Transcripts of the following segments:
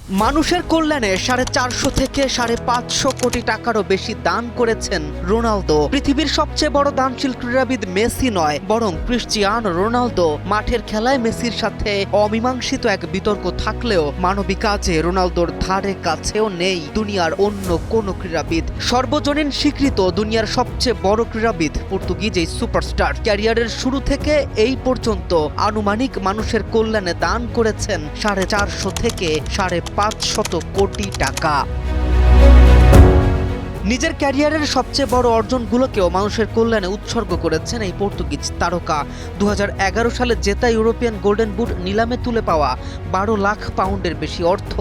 মানুষের কল্যাণে 450 থেকে 550 কোটি টাকারও বেশি দান করেছেন রোনালদো। পৃথিবীর সবচেয়ে বড় দানশীল ক্রীড়াবিদ মেসি নয়, বরং ক্রিশ্চিয়ানো রোনালদো। মাঠের খেলায় মেসির সাথে অমীমাংসিত এক বিতর্ক থাকলেও মানবিক কাজে রোনালদোর ধারে কাছেও নেই দুনিয়ার অন্য কোনো ক্রীড়াবিদ। সর্বজনীন স্বীকৃত দুনিয়ার সবচেয়ে বড় ক্রীড়াবিদ পর্তুগিজ এই সুপারস্টার ক্যারিয়ারের শুরু থেকে এই পর্যন্ত আনুমানিক মানুষের কল্যাণে দান করেছেন 450 থেকে 550 কোটি টাকা। নিজের ক্যারিয়ারের সবচেয়ে বড় অর্জনগুলোকেও মানুষের কল্যাণে উৎসর্গ করেছেন এই পর্তুগিজ তারকা। 2011 সালে জেতা ইউরোপিয়ান গোল্ডেন বুট নিলামে তুলে পাওয়া 12 লাখ পাউন্ডের বেশি অর্থ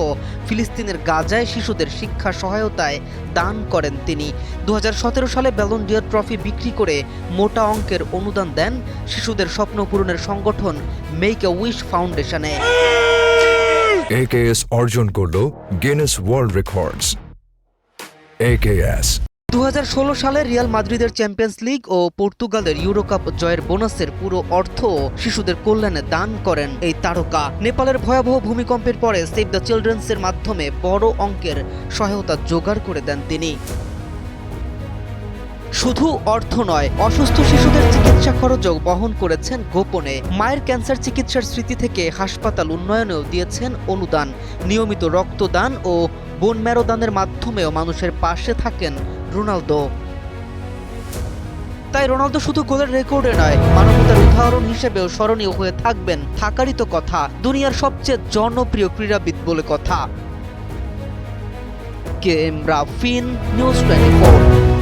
ফিলিস্তিনের গাজায় শিশুদের শিক্ষা সহায়তায় দান করেন তিনি। 2017 সালে ব্যালন ডি'র ট্রফি বিক্রি করে মোটা অঙ্কের অনুদান দেন শিশুদের স্বপ্ন পূরণের সংগঠন মেক এ উইশ ফাউন্ডেশনে। AKS অর্জন করলো গিনেস ওয়ার্ল্ড রেকর্ডস। AKS 2016 সালে রিয়াল মাদ্রিদের চ্যাম্পিয়ন্স লিগ ও পর্তুগালের ইউরো কাপ জয়ের বোনাসের পুরো অর্থ শিশুদের কল্যাণে দান করেন এই তারকা। নেপালের ভয়াবহ ভূমিকম্পের পরে সেভ দ্য চিলড্রেন্সের মাধ্যমে বড় অঙ্কের সহায়তা জোগাড় করে দেন তিনি। শুধু অর্থ নয়, অসুস্থ শিশুদের চিকিৎসা খরচও বহন করেছেন গোপনে। মায়ের ক্যান্সার চিকিৎসার স্মৃতি থেকে হাসপাতাল উন্নয়নেও দিয়েছেন অনুদান। নিয়মিত রক্তদান ও বোন ম্যারো দানের মাধ্যমেও মানুষের পাশে থাকেন রোনালদো। তাই রোনালদো শুধু গোলের রেকর্ডে নয়, মানবতার উদাহরণ হিসেবেও স্মরণীয় হয়ে থাকবেন। থাকারই তো কথা, দুনিয়ার সবচেয়ে জনপ্রিয় ক্রীড়াবিদ বলে কথা। KM রাফিন, নিউজ 24।